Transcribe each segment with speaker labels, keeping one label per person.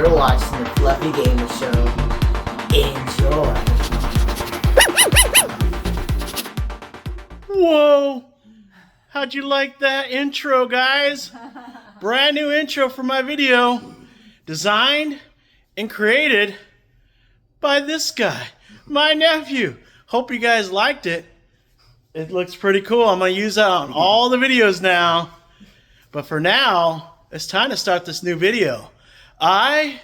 Speaker 1: You're watching the Fluffy Gamer Show. Enjoy.
Speaker 2: Whoa! How'd you like that intro, guys? Brand new intro for my video. Designed and created by this guy, my nephew. Hope you guys liked it. It looks pretty cool. I'm going to use that on all the videos now. But for now, it's time to start this new video. I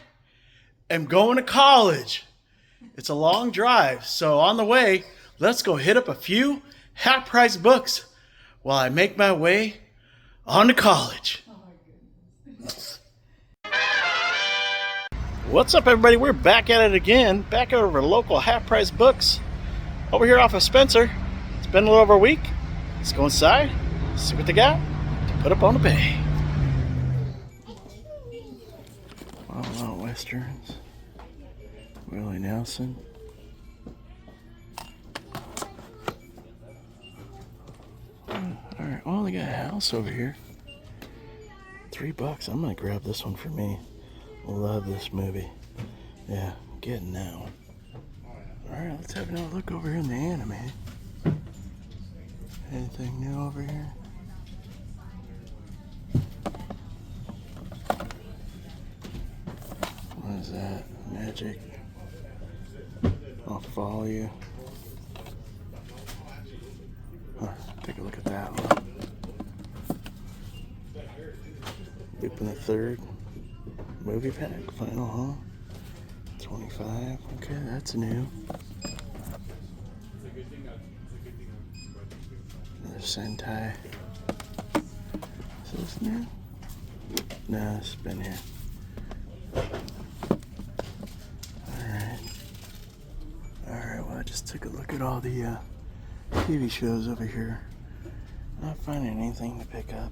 Speaker 2: am going to college. It's a long drive. So on the way, let's go hit up a few half-price books while I make my way on to college.
Speaker 3: Oh my goodness.
Speaker 2: What's up, everybody? We're back at it again. Back over local half-price books. Over here off of Spencer. It's been a little over a week. Let's go inside, see what they got to put up on the bay. Wild Westerns. Willie Nelson. Alright, well, they got a house over here. $3. I'm gonna grab this one for me. Love this movie. Yeah, getting that one. Alright, let's have another look over here in the anime. Anything new over here? What is that? Magic. I'll follow you. Take a look at that one. Lupin the Third. Movie pack. Final, huh? 25. Okay, that's new. Another Sentai. Is this new? No, it's been here. Alright, well, I just took a look at all the TV shows over here. Not finding anything to pick up.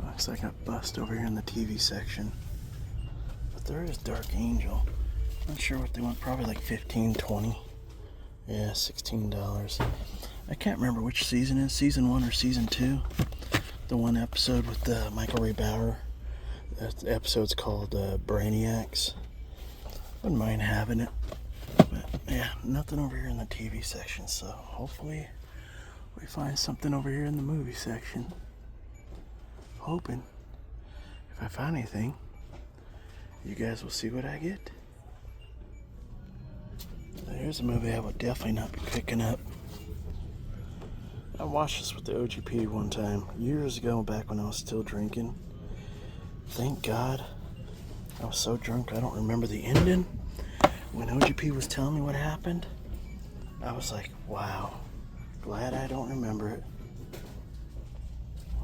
Speaker 2: Looks like I bust over here in the TV section. But there is Dark Angel. Not sure what they want, probably like $15, $20. Yeah, $16. I can't remember which season it is, season 1 or season 2. The one episode with Michael Ray Bauer. That episode's called Brainiacs. Wouldn't mind having it. But yeah, nothing over here in the TV section, so hopefully we find something over here in the movie section. Hoping if I find anything, you guys will see what I get. Here's a movie I would definitely not be picking up. I watched this with the OGP one time, years ago, back when I was still drinking. Thank God I was so drunk I don't remember the ending. When OGP was telling me what happened, I was like, wow, glad I don't remember it.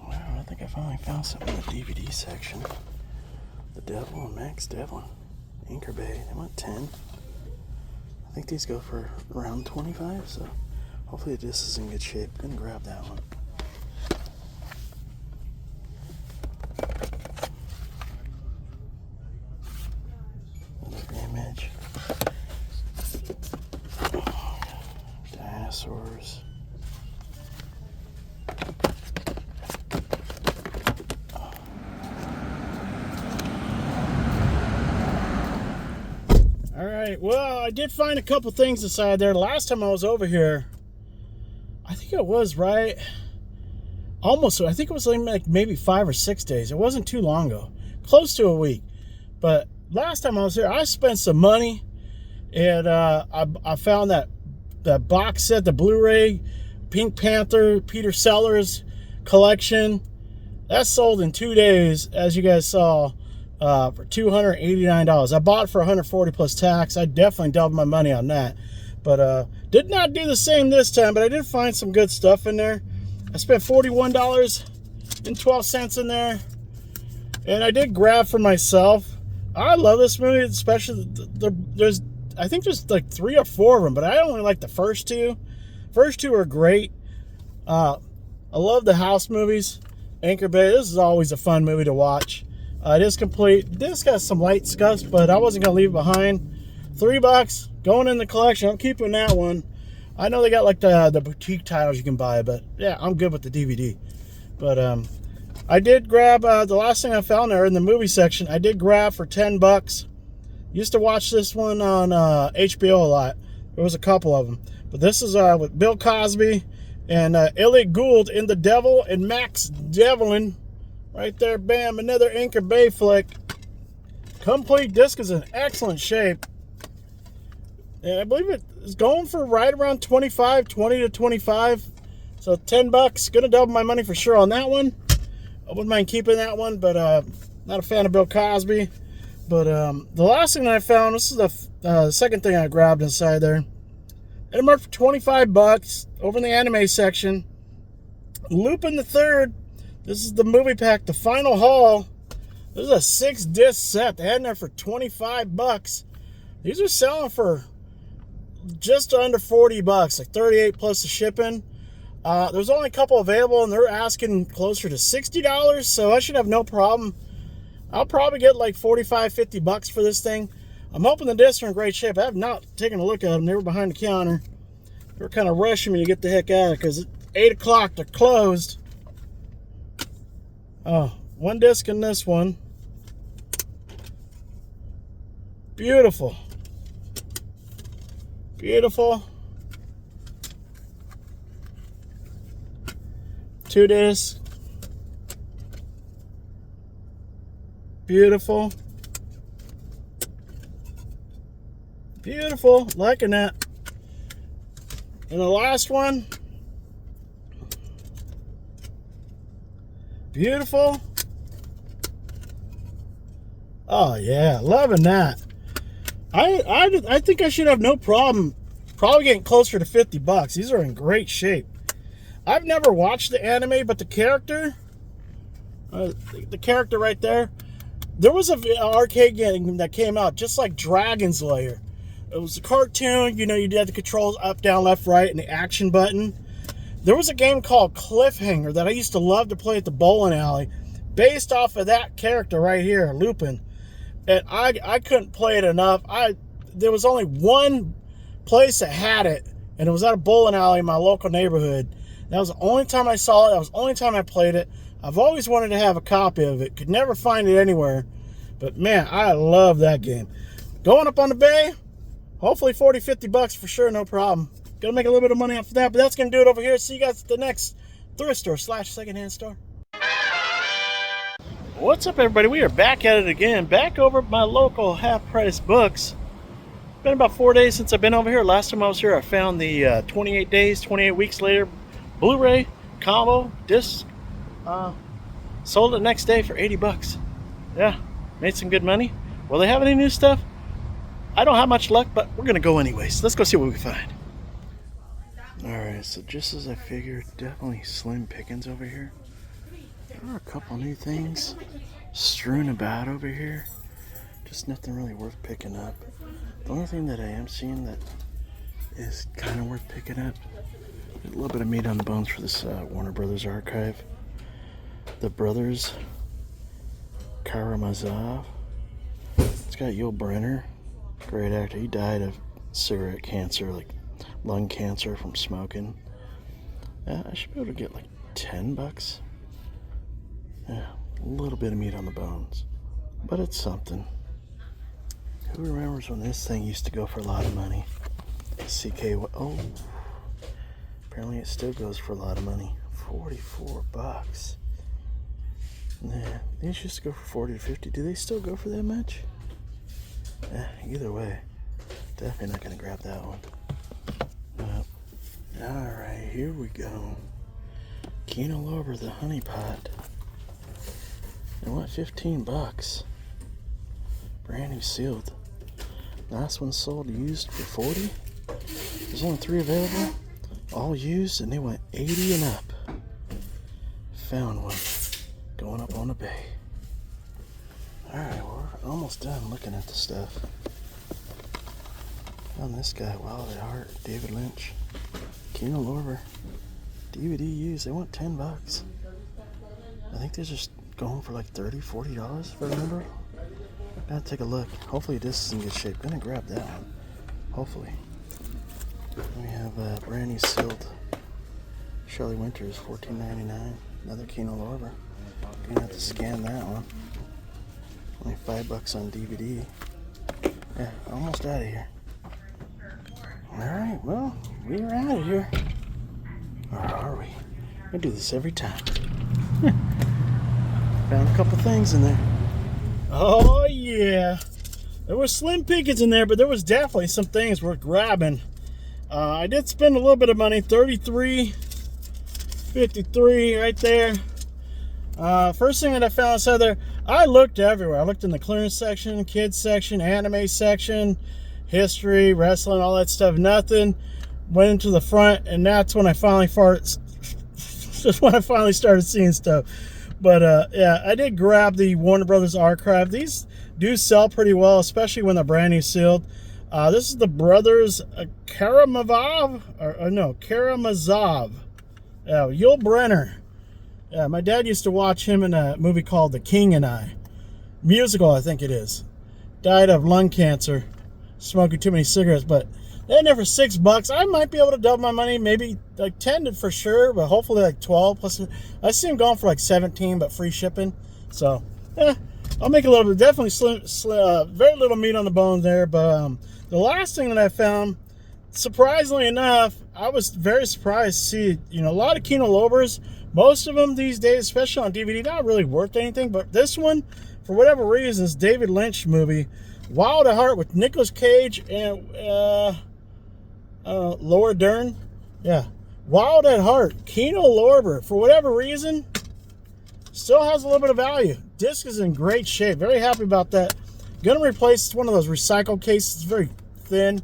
Speaker 2: Wow, I think I finally found something in the DVD section. The Devil and Max Devlin. Anchor Bay, they want 10. I think these go for around 25, so hopefully this is in good shape. I'm gonna grab that one. Another Image. Dinosaurs. Alright, well, I did find a couple things inside there. Last time I was over here, I think it was right almost, I think it was like maybe 5 or 6 days. It wasn't too long ago, close to a week. But last time I was here, I spent some money, and I found that box set, the Blu-ray Pink Panther Peter Sellers collection. That sold in 2 days, as you guys saw, for $289. I bought it for $140 plus tax. I definitely doubled my money on that. But did not do the same this time, but I did find some good stuff in there. I spent $41.12 in there. And I did grab for myself. I love this movie, especially there's, I think there's like 3 or 4 of them, but I only like the first 2. First 2 are great. I love the house movies. Anchor Bay, this is always a fun movie to watch. It is complete. This got some light scuffs, but I wasn't going to leave it behind. $3 going in the collection. I'm keeping that one. I know they got like the boutique titles you can buy, but yeah, I'm good with the DVD. But I did grab the last thing I found there in the movie section. I did grab for $10. Used to watch this one on HBO a lot. There was a couple of them. But this is with Bill Cosby and Elliot Gould in The Devil and Max Devlin. Right there, bam, another Anchor Bay flick. Complete disc is in excellent shape. And I believe it is going for right around 20 to 25. So $10. Gonna double my money for sure on that one. I wouldn't mind keeping that one, but not a fan of Bill Cosby. But the last thing that I found, this is the second thing I grabbed inside there. It marked for $25 over in the anime section. Lupin the Third. This is the movie pack, the final haul. This is a 6-disc set. They had in there for $25. These are selling for just under $40, like $38 plus the shipping. There's only a couple available, and they're asking closer to $60, so I should have no problem. I'll probably get like $45-50 for this thing. I'm hoping the discs are in great shape. I have not taken a look at them. They were behind the counter. They were kind of rushing me to get the heck out of it because at 8 o'clock they're closed. Oh, one disc in this one. Beautiful. Beautiful. 2 discs. Beautiful. Beautiful. Liking that. And the last one. Beautiful. Oh yeah, loving that. I think I should have no problem probably getting closer to $50. These are in great shape. I've never watched the anime, but the character right there was an arcade game that came out just like Dragon's Lair. It was a cartoon, you know, you had the controls up, down, left, right, and the action button. There was a game called Cliffhanger that I used to love to play at the bowling alley based off of that character right here, Lupin. And I couldn't play it enough. There was only one place that had it, and it was at a bowling alley in my local neighborhood. That was the only time I saw it. That was the only time I played it. I've always wanted to have a copy of it. Could never find it anywhere. But man, I love that game. Going up on the bay, hopefully $40-50 for sure, no problem. Gonna make a little bit of money off of that, but that's gonna do it over here. See you guys at the next thrift store / secondhand store. What's up, everybody? We are back at it again. Back over at my local half-price books. Been about 4 days since I've been over here. Last time I was here, I found the 28 days, 28 weeks later Blu-ray combo disc. Sold it the next day for $80. Yeah, made some good money. Will they have any new stuff? I don't have much luck, but we're gonna go anyways. Let's go see what we can find. Alright, so just as I figured, definitely slim pickings over here. There are a couple new things strewn about over here. Just nothing really worth picking up. The only thing that I am seeing that is kind of worth picking up, a little bit of meat on the bones for this Warner Brothers archive. The Brothers Karamazov. It's got Yul Brynner, great actor. He died of cigarette cancer, like lung cancer from smoking. I should be able to get like $10. Yeah, a little bit of meat on the bones, but it's something. Who remembers when this thing used to go for a lot of money? Oh, apparently it still goes for a lot of money. $44. Yeah, these used to go for 40 to 50. Do they still go for that much? Either way, definitely not gonna grab that one. Alright, here we go. Kino Lorber, the honey pot. They want $15. Brand new sealed. Last one sold used for 40. There's only 3 available. All used, and they went 80 and up. Found one. Going up on the bay. Alright, we're almost done looking at the stuff. Found this guy, Wild at Heart, David Lynch. Kino Lorber. DVD used, they want $10. I think they're just going for like $30, $40 if I remember. Gotta take a look. Hopefully this is in good shape. Gonna grab that one. Hopefully. We have a brand new sealed Shelley Winters, $14.99. Another Kino Lorber. gonna have to scan that one. Only $5 on DVD. Yeah, almost out of here. Alright, well, we're out of here. Or are we? I do this every time. Found a couple things in there. Oh yeah. There were slim pickings in there, but there was definitely some things worth grabbing. I did spend a little bit of money, $33.53 right there. First thing that I found inside there, I looked everywhere. I looked in the clearance section, kids section, anime section, history, wrestling, all that stuff. Nothing. Went into the front, and that's when I finally started seeing stuff. But yeah, I did grab the Warner Brothers Archive. These do sell pretty well, especially when they're brand new sealed. This is the Brothers Karamazov. Yeah, Yul Brynner. Yeah, my dad used to watch him in a movie called The King and I. Musical, I think it is. Died of lung cancer, smoking too many cigarettes. But they're in there for $6. I might be able to double my money, maybe like 10 for sure, but hopefully like 12. Plus, I see them going for like 17, but free shipping. So, yeah, I'll make a little bit. Definitely very little meat on the bone there. But the last thing that I found, surprisingly enough, I was very surprised to see, a lot of Kino Lorber's. Most of them these days, especially on DVD, not really worth anything. But this one, for whatever reason, is David Lynch movie, Wild at Heart, with Nicolas Cage and Laura Dern. Yeah, Wild at Heart, Kino Lorber. For whatever reason, still has a little bit of value. Disc is in great shape. Very happy about that. Gonna replace one of those recycled cases. It's very thin.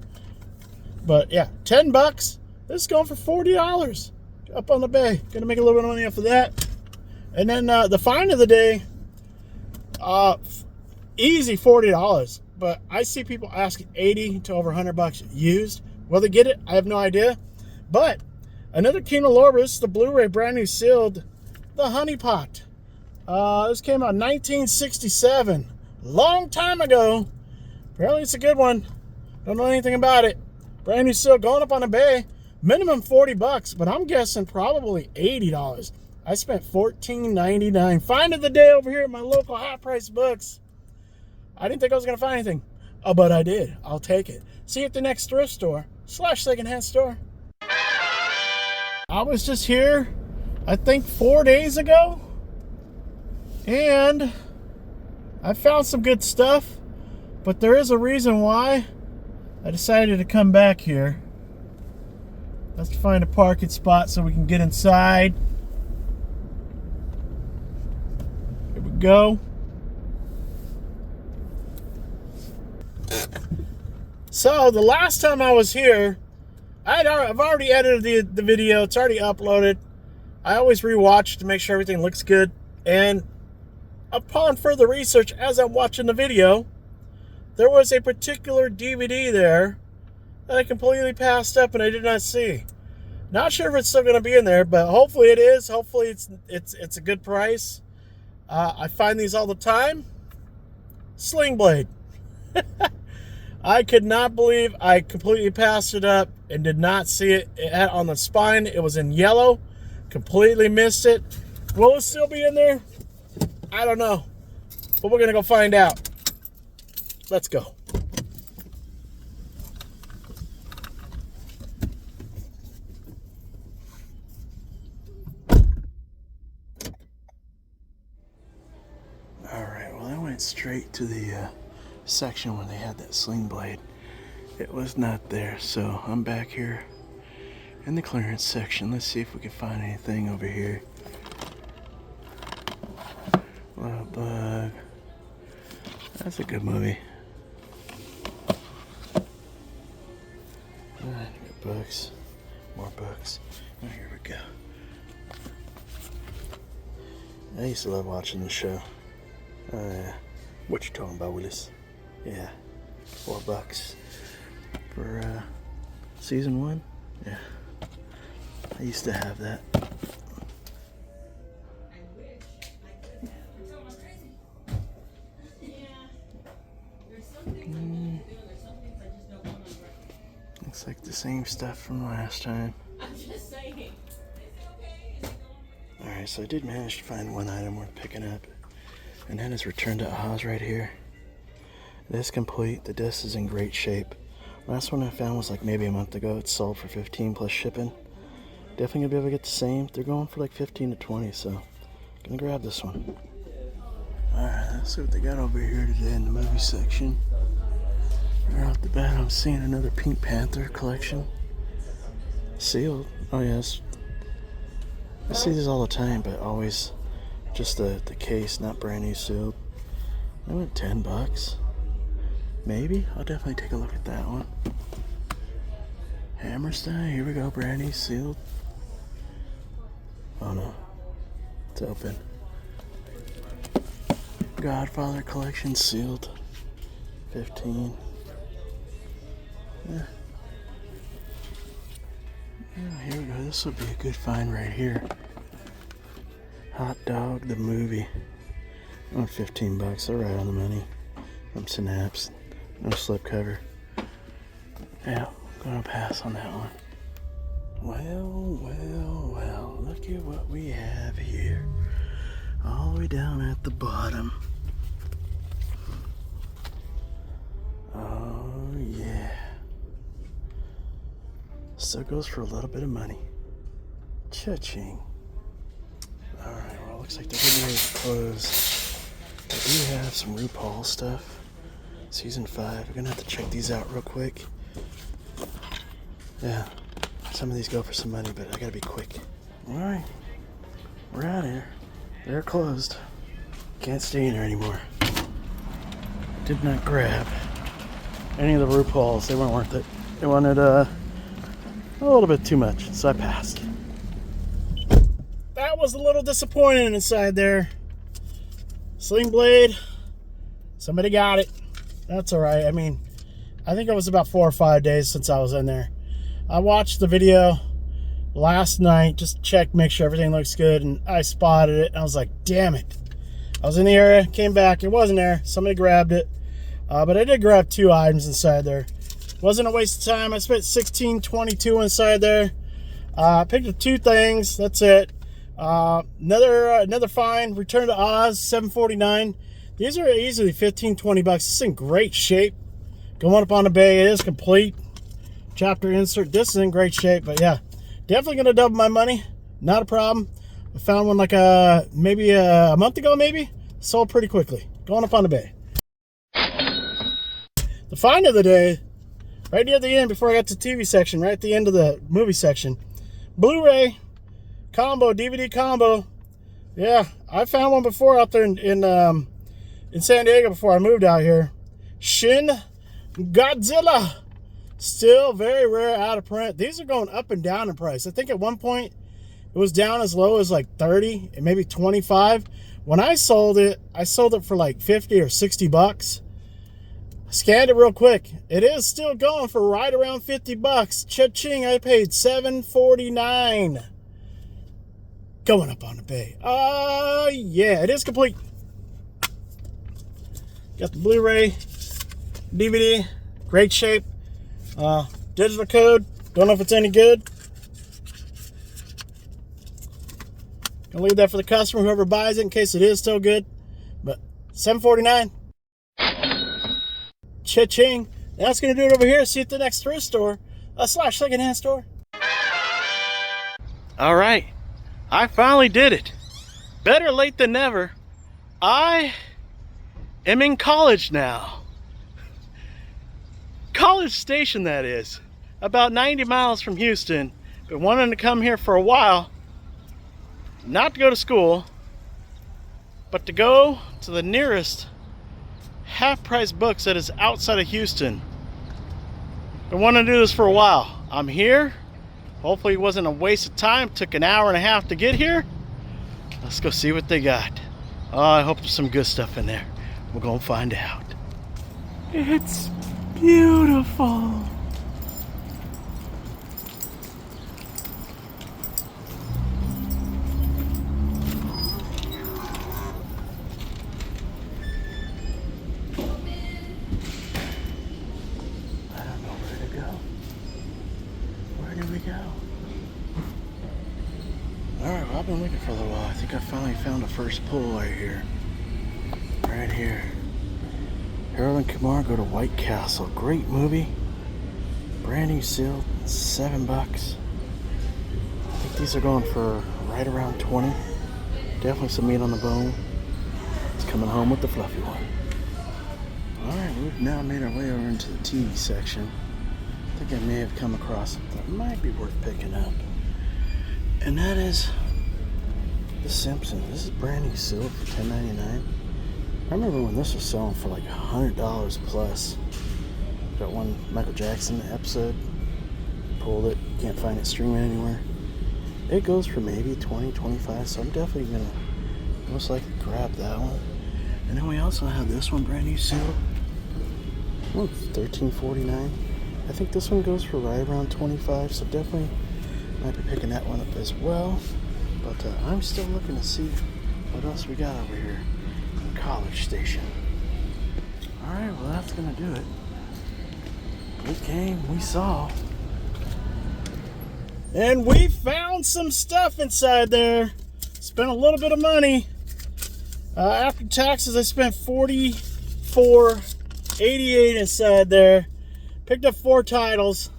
Speaker 2: But yeah, $10. This is going for $40. Up on the bay. Gonna make a little bit of money off of that. And then the find of the day, easy $40. But I see people asking $80 to over $100 used. Will they get it? I have no idea. But another Kino Lorber, this is the Blu-ray, brand new sealed, The Honey Pot. This came out in 1967. Long time ago. Apparently it's a good one. Don't know anything about it. Brand new sealed, going up on the bay. Minimum $40, but I'm guessing probably $80. I spent $14.99. Find of the day over here at my local high price books. I didn't think I was going to find anything. Oh, but I did. I'll take it. See you at the next thrift store / secondhand store. I was just here, I think 4 days ago. And I found some good stuff. But there is a reason why I decided to come back here. Let's find a parking spot so we can get inside. Here we go. So the last time I was here, I've already edited the video. It's already uploaded. I always rewatch to make sure everything looks good. And upon further research, as I'm watching the video, there was a particular DVD there that I completely passed up and I did not see. Not sure if it's still going to be in there, but hopefully it is. Hopefully it's a good price. I find these all the time. Sling Blade. I could not believe I completely passed it up and did not see it. It had on the spine. It was in yellow. Completely missed it. Will it still be in there? I don't know. But we're going to go find out. Let's go. Straight to the section where they had that Sling Blade. It was not there, so I'm back here in the clearance section. Let's see if we can find anything over here. Love Bug. That's a good movie. Books. More books. Oh, here we go. I used to love watching the show. What you talking about, Willis? Yeah, $4 for season 1. Yeah, I used to have that. Looks like the same stuff from last time.
Speaker 3: I'm just saying.
Speaker 2: All right, Alright, so I did manage to find one item worth picking up. And that is Return to Oz right here. It is complete. The disc is in great shape. Last one I found was like maybe a month ago. It's sold for 15 plus shipping. Definitely gonna be able to get the same. They're going for like 15 to 20, so gonna grab this one. Alright, let's see what they got over here today in the movie section. Right off the bat, I'm seeing another Pink Panther collection. Sealed. Oh yes. I see these all the time, but always just the case, not brand new sealed. I went $10. Maybe. I'll definitely take a look at that one. Hammerstein, here we go, brand new sealed. Oh no, it's open. Godfather collection sealed. 15. Yeah. Yeah, here we go. This will be a good find right here. Hot Dog the movie. Oh, $15. They're right on the money. From Synapse. No slipcover. Yeah, I'm gonna pass on that one. Well, look at what we have here. All the way down at the bottom. Oh, yeah. Still goes for a little bit of money. Cha-ching. Alright, well, it looks like they're getting ready to close. I do have some RuPaul stuff. Season 5. We're gonna have to check these out real quick. Yeah. Some of these go for some money, but I gotta be quick. Alright. We're out of here. They're closed. Can't stay in there anymore. Did not grab any of the RuPauls. They weren't worth it. They wanted a little bit too much, so I passed. That was a little disappointing inside there. Sling blade. Somebody got it. That's alright. I mean, I think it was about 4 or 5 days since I was in there. I watched the video last night, just check, make sure everything looks good, and I spotted it, and I was like, damn it. I was in the area, came back, it wasn't there. Somebody grabbed it. But I did grab 2 items inside there. Wasn't a waste of time. I spent $16.22 inside there. I picked up 2 things. That's it. Another find. Return to Oz, $7.49. These are easily $15-20. This is in great shape. Going up on the bay. It is complete. Chapter insert. This is in great shape. But yeah, definitely gonna double my money. Not a problem. I found one like maybe a month ago. Maybe sold pretty quickly. Going up on the bay. The find of the day. Right near the end, before I got to TV section, right at the end of the movie section. Blu-ray combo, DVD combo. Yeah, I found one before out there in San Diego before I moved out here. Shin Godzilla. Still very rare, out of print. These are going up and down in price. I think at one point it was down as low as like 30 and maybe 25. When I sold it for like 50 or 60 bucks. Scanned it real quick. It is still going for right around 50 bucks. Cha-ching, I paid $7.49. Going up on the bay. Yeah, it is complete. Got the Blu-ray, DVD, great shape. Digital code, don't know if it's any good. Gonna leave that for the customer, whoever buys it, in case it is still good. But $7.49. Cha-ching. That's going to do it over here. See you at the next thrift store / secondhand store. All right. I finally did it. Better late than never. I am in college now. College Station, that is. About 90 miles from Houston. Been wanting to come here for a while. Not to go to school, but to go to the nearest half-price books that is outside of Houston. Been wanting to do this for a while. I'm here. Hopefully it wasn't a waste of time. Took an hour and a half to get here. Let's go see what they got. Oh, I hope there's some good stuff in there. We're gonna find out. It's beautiful. I've been looking for a little while. I think I finally found the first pull right here. Right here. Harold and Kumar Go to White Castle. Great movie. Brand new sealed. $7. I think these are going for right around 20. Definitely some meat on the bone. It's coming home with the fluffy one. Alright, we've now made our way over into the TV section. I think I may have come across something that might be worth picking up. And that is The Simpsons. This is brand new sealed for $10.99. I remember when this was selling for like $100 plus. Got one Michael Jackson episode. Pulled it. Can't find it streaming anywhere. It goes for maybe 20, 25, so I'm definitely going to most likely grab that one. And then we also have this one brand new sealed. Oh, $13.49. I think this one goes for right around 25, so definitely might be picking that one up as well. But I'm still looking to see what else we got over here in College Station. Alright, well that's going to do it. We came, we saw. And we found some stuff inside there. Spent a little bit of money. After taxes, I spent $44.88 inside there. Picked up 4 titles.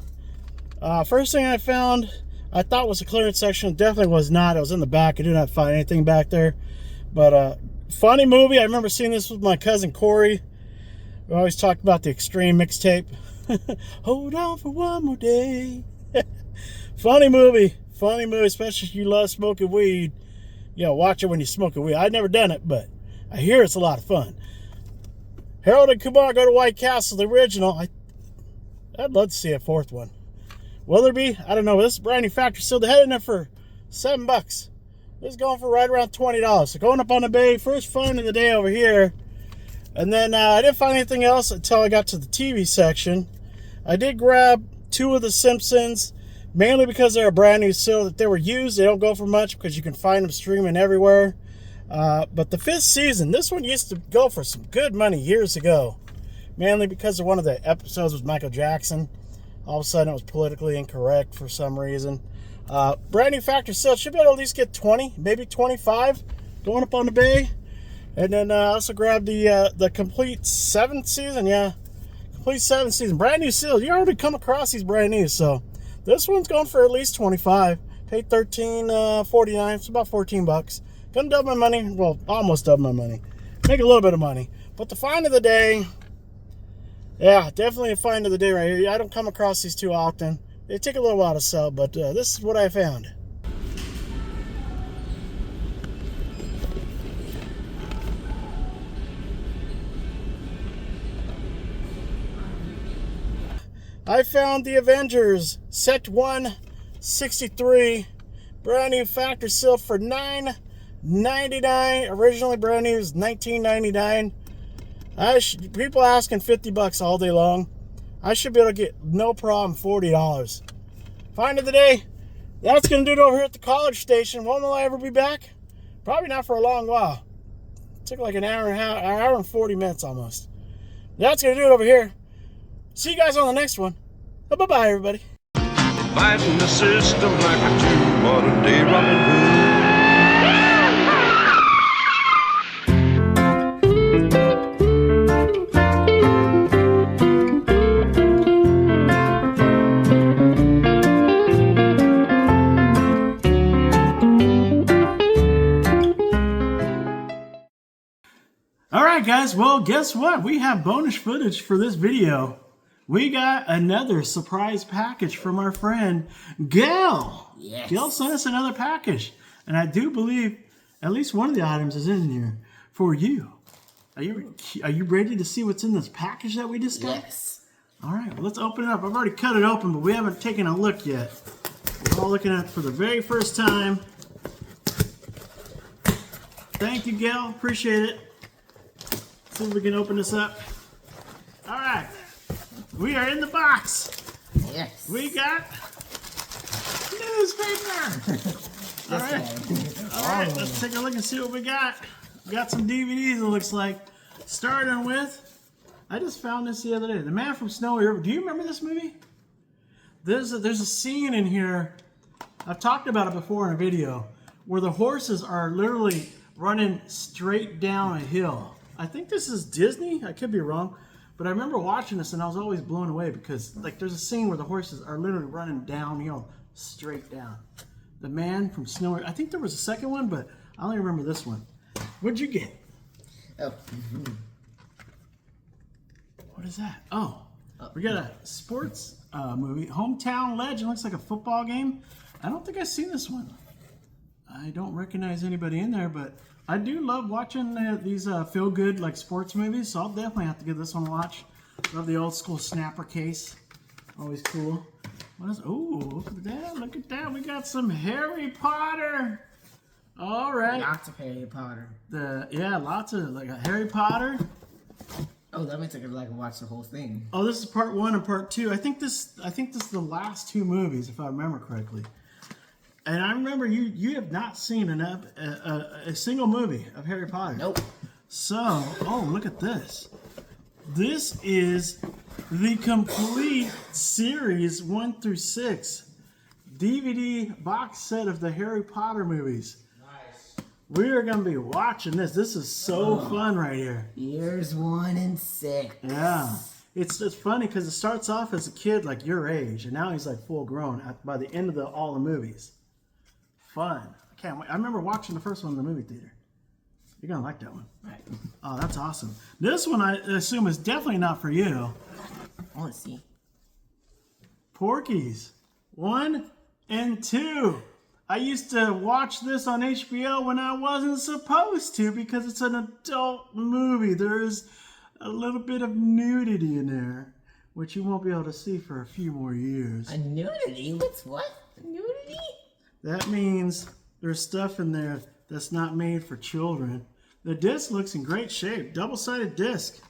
Speaker 2: First thing I found, I thought was a clearance section. It definitely was not. It was in the back. I did not find anything back there. But funny movie. I remember seeing this with my cousin Corey. We always talked about the Extreme mixtape. Hold on for one more day. Funny movie, especially if you love smoking weed. You know, watch it when you're smoking weed. I've never done it, but I hear it's a lot of fun. Harold and Kumar Go to White Castle, the original. I'd love to see a 4th one. Will there be? I don't know. This is brand new factory sealed. They had it in there for $7. This is going for right around $20. So going up on the bay, first find of the day over here. And then I didn't find anything else until I got to the TV section. I did grab 2 of The Simpsons. Mainly because they're a brand new seal that they were used. They don't go for much because you can find them streaming everywhere. But the 5th season, this one used to go for some good money years ago. Mainly because of one of the episodes with Michael Jackson. All of a sudden it was politically incorrect for some reason. Brand new factory seal. Should be able to at least get 20, maybe 25 going up on the bay. And then I also grabbed the complete 7th season. Yeah, complete 7th season. Brand new seal. You already come across these brand new, so... This one's going for at least 25. Paid $13.49. It's about $14. Gonna double my money. Well, almost double my money. Make a little bit of money. But the find of the day, yeah, definitely a find of the day right here. I don't come across these too often. They take a little while to sell, but this is what I found. I found the Avengers Set 163, brand new factory seal for $9.99. Originally brand new was $19.99. People asking $50 all day long. I should be able to get no problem $40. Find of the day. That's gonna do it over here at the College Station. When will I ever be back? Probably not for a long while. It took like an hour and 40 minutes almost. That's gonna do it over here. See you guys on the next one. Bye-bye, everybody.
Speaker 4: Fighting the system like a true modern-day Robin Hood.
Speaker 2: All right, guys. Well, guess what? We have bonus footage for this video. We got another surprise package from our friend, Gail.
Speaker 1: Yes.
Speaker 2: Gail sent us another package. And I do believe at least one of the items is in here for you. Are you ready to see what's in this package that we just got?
Speaker 1: Yes.
Speaker 2: All right, well, let's open it up. I've already cut it open, but we haven't taken a look yet. We're all looking at it for the very first time. Thank you, Gail. Appreciate it. Let's see if we can open this up. All right. We are in the box.
Speaker 1: Yes.
Speaker 2: We got newspaper. All right, let's take a look and see what we got. We got some DVDs, it looks like. Starting with, I just found this the other day. The Man from Snowy River. Do you remember this movie? There's a scene in here. I've talked about it before in a video where the horses are literally running straight down a hill. I think this is Disney. I could be wrong, but I remember watching this and I was always blown away because like there's a scene where the horses are literally running downhill, straight down. The Man from Snow. I think there was a second one, but I only remember this one. What'd you get?
Speaker 1: Oh.
Speaker 2: What is that? Oh, we got a sports movie. Hometown Legend. Looks like a football game. I don't think I've seen this one. I don't recognize anybody in there, but I do love watching these feel-good like sports movies, so I'll definitely have to give this one a watch. Love the old school snapper case. Always cool. What is? Oh, look at that! Look at that! We got some Harry Potter. All right.
Speaker 1: Lots of Harry Potter.
Speaker 2: Lots of like Harry Potter.
Speaker 1: Oh, that means I could like watch the whole thing.
Speaker 2: Oh, this is part 1 and part 2. I think this is the last 2 movies, if I remember correctly. And I remember you have not seen a single movie of Harry Potter.
Speaker 1: Nope.
Speaker 2: So, oh, look at this. This is the complete series 1 through 6 DVD box set of the Harry Potter movies. Nice. We are going to be watching this. This is so fun right here.
Speaker 1: Years 1 and 6.
Speaker 2: Yeah. It's funny because it starts off as a kid like your age, and now he's like full grown by the end of all the movies. Fun. I can't wait. I remember watching the first one in the movie theater. You're going to like that one.
Speaker 1: Right.
Speaker 2: Oh, that's awesome. This one, I assume, is definitely not for you.
Speaker 1: I want to see.
Speaker 2: Porky's 1 and 2. I used to watch this on HBO when I wasn't supposed to because it's an adult movie. There's a little bit of nudity in there, which you won't be able to see for a few more years.
Speaker 1: A nudity? What's what? A nudity?
Speaker 2: That means there's stuff in there that's not made for children. The disc looks in great shape. Double-sided disc.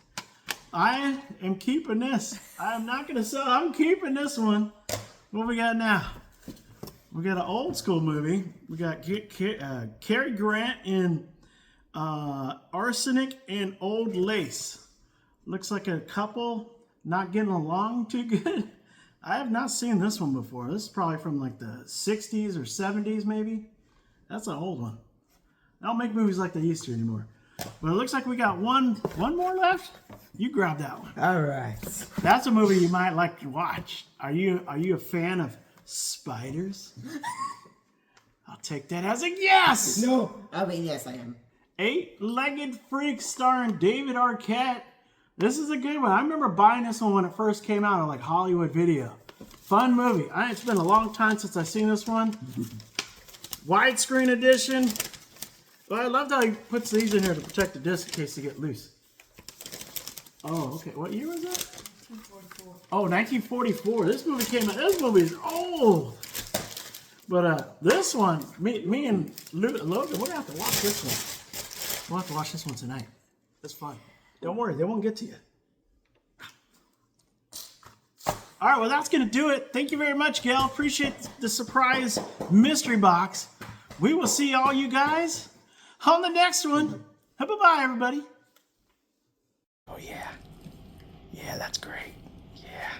Speaker 2: I am keeping this. I'm not going to sell. I'm keeping this one. What we got now? We got an old school movie. We got Cary Grant in Arsenic and Old Lace. Looks like a couple not getting along too good. I have not seen this one before. This is probably from like the 60s or 70s maybe. That's an old one. They don't make movies like they used to anymore. But it looks like we got one more left. You grab that one.
Speaker 1: All right.
Speaker 2: That's a movie you might like to watch. Are you a fan of spiders? I'll take that as a yes.
Speaker 1: No. I mean, yes, I am.
Speaker 2: 8-Legged Freak starring David Arquette. This is a good one. I remember buying this one when it first came out on like Hollywood Video. Fun movie. It's been a long time since I've seen this one. Widescreen edition. Well, I loved how he puts these in here to protect the disc in case they get loose. Oh, okay. What year was that? 1944. Oh, 1944. This movie came out. This movie is old. But this one, me and Logan, we're going to have to watch this one. We'll have to watch this one tonight. It's fun. Don't worry, they won't get to you. All right, well, that's going to do it. Thank you very much, Gail. Appreciate the surprise mystery box. We will see all you guys on the next one. Bye-bye, everybody. Oh, yeah. Yeah, that's great. Yeah.